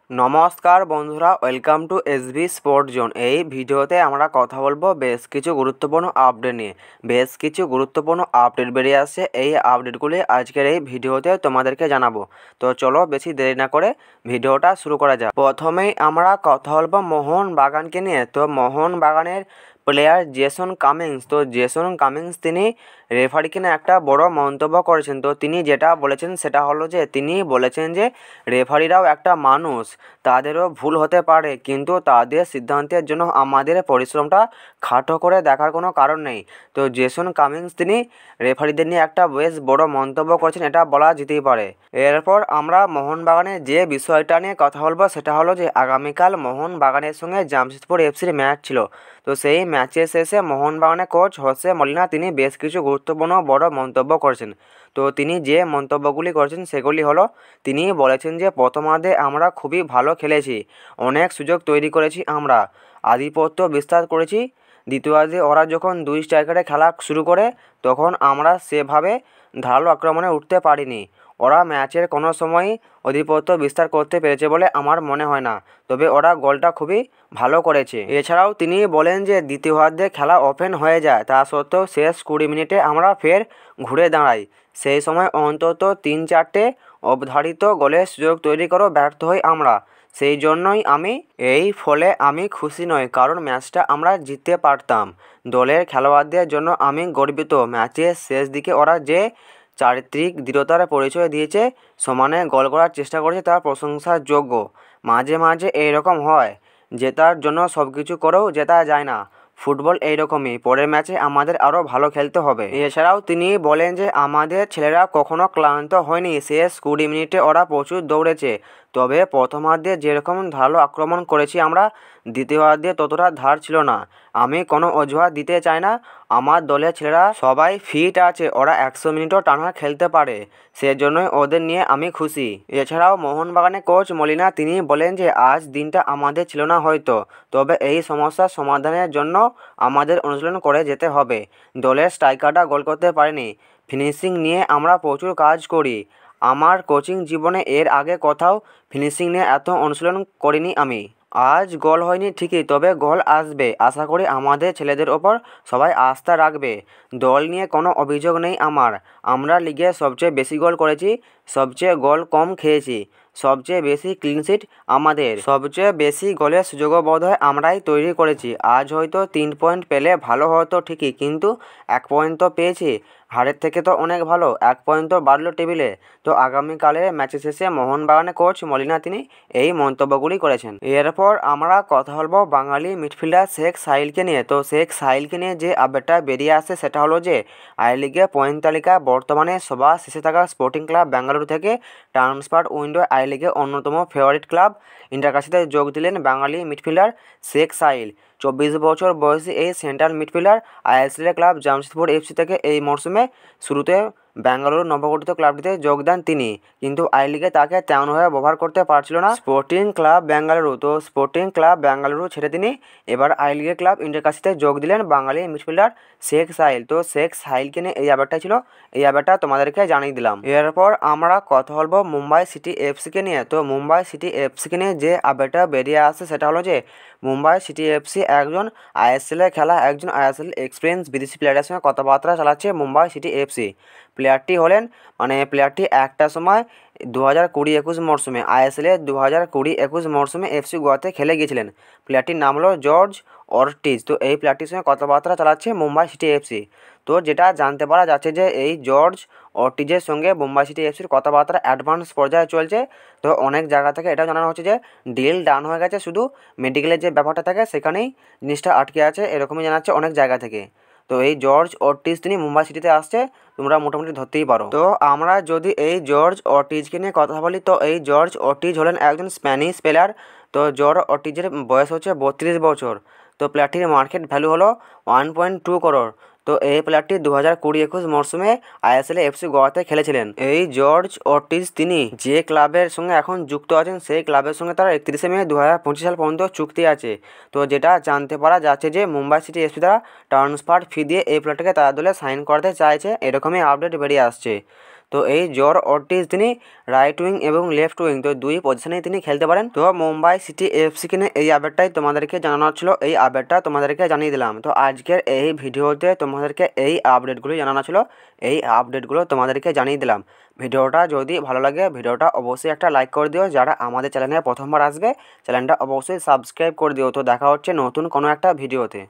নমস্কার বন্ধুরা, welcome to SB sport zone. এই ভিডিওতে আমরা কথা বলবো বেশ কিছু গুরুত্বপূর্ণ আপডেট নিয়ে। বেশ কিছু গুরুত্বপূর্ণ আপডেট বেরিয়ে আসছে, এই আপডেটগুলি আজকের এই ভিডিওতে তোমাদেরকে জানাবো। তো চলো বেশি দেরি না করে ভিডিওটা শুরু করা যাক। প্রথমেই আমরা কথা বলবো মোহনবাগানকে নিয়ে। তো মোহনবাগানের প্লেয়ার জেসন কামিংস, তো জেসন কামিংস তিনি রেফারিকে নিয়ে একটা বড় মন্তব্য করেছেন। তো তিনি যেটা বলেছেন সেটা হলো যে তিনি বলেছেন যে রেফারিরাও একটা মানুষ, তাদেরও ভুল হতে পারে, কিন্তু তাদের সিদ্ধান্তের জন্য আমাদের পরিশ্রমটা খাটো করে দেখার কোনো কারণ নেই। তো জেসন কামিংস তিনি রেফারিদের নিয়ে একটা বেশ বড় মন্তব্য করেছেন, এটা বলা যেতেই পারে। এরপর আমরা মোহনবাগানের যে বিষয়টা নিয়ে কথা বলবো সেটা হলো যে আগামীকাল মোহনবাগানের সঙ্গে জামশেদপুর এফসির ম্যাচ ছিল। তো সেই ম্যাচের শেষে মোহনবাগানের কোচ হোসে মলিনা তিনি বেশ কিছু গুরুত্বপূর্ণ বড় মন্তব্য করেছেন। তো তিনি যে মন্তব্যগুলি করেছেন সেগুলি হলো, তিনি বলেছেন যে প্রথমার্ধে আমরা খুবই ভালো খেলেছি, অনেক সুযোগ তৈরি করেছি, আমরা আধিপত্য বিস্তার করেছি। দ্বিতীয়ার্ধে ওরা যখন দুই স্ট্রাইকারে খেলা শুরু করে তখন আমরা সেভাবে ধারালো আক্রমণে উঠতে পারিনি। ওরা ম্যাচের কোনো সময়ই আধিপত্য বিস্তার করতে পেরেছে বলে আমার মনে হয় না, তবে ওরা গোলটা খুবই ভালো করেছে। এছাড়াও তিনি বলেন যে দ্বিতীয়ার্ধে খেলা ওপেন হয়ে যায়, তা সত্ত্বেও শেষ 20 মিনিটে আমরা ফের ঘুরে দাঁড়াই। সেই সময় অন্তত 3-4টে অবধারিত গোলের সুযোগ তৈরি করেও ব্যর্থ হই আমরা। সেই জন্যই এই ফলে আমি খুশি নই, কারণ ম্যাচটা আমরা জিততে পারতাম। দলের খেলোয়াড়দের জন্য আমি গর্বিত। ম্যাচের শেষ দিকে ওরা যে চারিত্রিক দৃঢ়তার পরিচয় দিয়েছে, সমানে গোল করার চেষ্টা করেছে, তার প্রশংসার যোগ্য। মাঝে মাঝে এইরকম হয়, জেতার জন্য সব কিছু করেও জেতা যায় না। ফুটবল এইরকমই, পরের ম্যাচে আমাদের আরও ভালো খেলতে হবে। এছাড়াও তিনি বলেন যে আমাদের ছেলেরা কখনো ক্লান্ত হয়নি, শেষ 20 মিনিটে ওরা প্রচুর দৌড়েছে, তবে প্রথমার্ধে যেরকম ধারালো আক্রমণ করেছি আমরা, দ্বিতীয়ার্ধে ততটা ধার ছিল না। আমি কোনো অজুহাত দিতে চাই না, আমার দলের ছেলেরা সবাই ফিট আছে, ওরা 100 মিনিটও টানা খেলতে পারে, সেজন্যই ওদের নিয়ে আমি খুশি। এছাড়াও মোহনবাগানের কোচ মলিনা তিনি বলেন যে আজ দিনটা আমাদের ছিল না হয়তো, তবে এই সমস্যার সমাধানের জন্য আমাদের অনুশীলন করে যেতে হবে। দলের স্ট্রাইকাররা গোল করতে পারেনি, ফিনিশিং নিয়ে আমরা প্রচুর কাজ করি। আমার কোচিং জীবনে এর আগে কোথাও ফিনিশিং নিয়ে এত অনুশীলন করিনি আমি। আজ গোল হয়নি ঠিকই, তবে গোল আসবে। আশা করি আমাদের ছেলেদের ওপর সবাই আস্থা রাখবে। দল নিয়ে কোনো অভিযোগ নেই আমার। আমরা লিগে সবচেয়ে বেশি গোল করেছি, সবচেয়ে গোল কম খেয়েছি, সবচেয়ে বেশি ক্লিনশিট আমাদের, সবচেয়ে বেশি গোলের সুযোগও বোধহয় আমরাই তৈরি করেছি। আজ হয়তো 3 পয়েন্ট পেলে ভালো হতো ঠিকই, কিন্তু 1 পয়েন্ট তো পেয়েছি, হারের থেকে তো অনেক ভালো। 1 পয়েন্ট তো বাড়লো টেবিলে। তো আগামীকালের ম্যাচের শেষে মোহনবাগানের কোচ মলিনা তিনি এই মন্তব্যগুলি করেছেন। এরপর আমরা কথা বলবো বাঙালি মিডফিল্ডার শেখ সাহিলকে নিয়ে। তো শেখ সাহিলকে নিয়ে যে আপডেটটা বেরিয়ে আসে সেটা হলো যে আই লিগে পয়েন্ট তালিকায় বর্তমানে সবার শেষে থাকা স্পোর্টিং ক্লাব বেঙ্গালুরু থেকে ট্রান্সফার উইন্ডো আই লিগে অন্যতম ফেভারিট ক্লাব ইন্টারকাশিতে যোগ দিলেন বাঙালি মিডফিল্ডার শেখ সাহিল। 24 বছর বয়সী এই central midfielder ISL club Jamshedpur FC থেকে এই মরশুমে শুরুতে বেঙ্গালুরু নবগঠিত ক্লাবটিতে যোগ দেন তিনি, কিন্তু আই লিগে তাকে তেমনভাবে ব্যবহার করতে পারছিল না স্পোর্টিং ক্লাব বেঙ্গালুরু। তো স্পোর্টিং ক্লাব বেঙ্গালুরু ছেড়ে তিনি এবার আই লিগে ক্লাব ইন্টারকাশিতে যোগ দিলেন বাঙালি মিডফিল্ডার শেখ সাহিল। তো শেখ সাহিলকে নিয়ে এই আপডেটটা ছিল, এই আপডেটটা তোমাদেরকে জানিয়ে দিলাম। এরপর আমরা কথা বলবো মুম্বাই সিটি এফসিকে নিয়ে। তো মুম্বাই সিটি এফসিকে নিয়ে যে আপডেটটা বেরিয়ে আসছে সেটা হলো যে মুম্বাই সিটি এফসি একজন আইএসএলে খেলা একজন আইএসএল এক্সপিরিয়েন্স বিদেশি প্লেয়ারের সঙ্গে কথাবার্তা চালাচ্ছে মুম্বাই সিটি এফসি। প্লেয়ারটি হলেন প্লেয়ারটি একটা সময় 2020-21 মরশুমে আইএসএলে 2020-21 মরশুমে এফসি গোয়াতে খেলে গিয়েছিলেন। প্লেয়ারটির নাম হলো জর্জ অর্টিজ। তো এই প্লেয়ারটির সঙ্গে কথাবার্তা চালাচ্ছে মুম্বাই সিটি এফসি। তো যেটা জানতে পারা যাচ্ছে যে এই জর্জ অর্টিজের সঙ্গে মুম্বাই সিটি এফসির কথাবার্তা অ্যাডভান্স পর্যায়ে চলছে। তো অনেক জায়গা থেকে এটা জানানো হচ্ছে যে ডিল ডান হয়ে গেছে, শুধু মেডিকেলের যে ব্যাপারটা থাকে সেখানেই জিনিসটা আটকে আছে, এরকমই জানাচ্ছে অনেক জায়গা থেকে। তো এই জর্জ অর্টিজ তিনি মুম্বাই সিটিতে আসছে, তোমরা মোটামুটি ধরতেই পারো। তো আমরা যদি এই জর্জ অর্টিজকে নিয়ে কথা বলি, তো এই জর্জ অর্টিজ হলেন একজন স্প্যানিশ প্লেয়ার। তো জর্জ অর্টিজের বয়স হচ্ছে 32 বছর। তো প্লেয়ারটির মার্কেট ভ্যালু হলো 1.2 করোড়। তো এই প্লেয়ারটি 2020-21 মরশুমে আইএসএল এফসি গোয়াতে খেলেছিলেন। এই জর্জ অর্টিজ তিনি যে ক্লাবের সঙ্গে এখন যুক্ত আছেন সেই ক্লাবের সঙ্গে তার 31 মে 2025 সাল পর্যন্ত চুক্তি আছে। তো যেটা জানতে পারা যাচ্ছে যে মুম্বাই সিটি এফসি দ্বারা ট্রান্সফার ফি দিয়ে এই প্লেয়ারটাকে তার দলে সাইন করাতে চাইছে, এরকমই আপডেট বেরিয়ে আসছে। তো এই জর্জ অর্টিজ তিনি রাইট উইং এবং লেফট উইং তো দুই পজিশনেই তিনি খেলতে পারেন। তো মুম্বাই সিটি এফসি কিনে এই আপডেটটাই তোমাদেরকে জানানোর ছিল, এই আপডেটটা তোমাদেরকে জানিয়ে দিলাম। তো আজকের এই ভিডিওতে তোমাদেরকে এই আপডেটগুলো জানানো ছিল, এই আপডেটগুলো তোমাদেরকে জানিয়ে দিলাম। ভিডিওটা যদি ভালো লাগে ভিডিওটা অবশ্যই একটা লাইক করে দিও, যারা আমাদের চ্যানেলে প্রথমবার আসবে চ্যানেলটা অবশ্যই সাবস্ক্রাইব করে দিও। তো দেখা হচ্ছে নতুন কোনো একটা ভিডিওতে।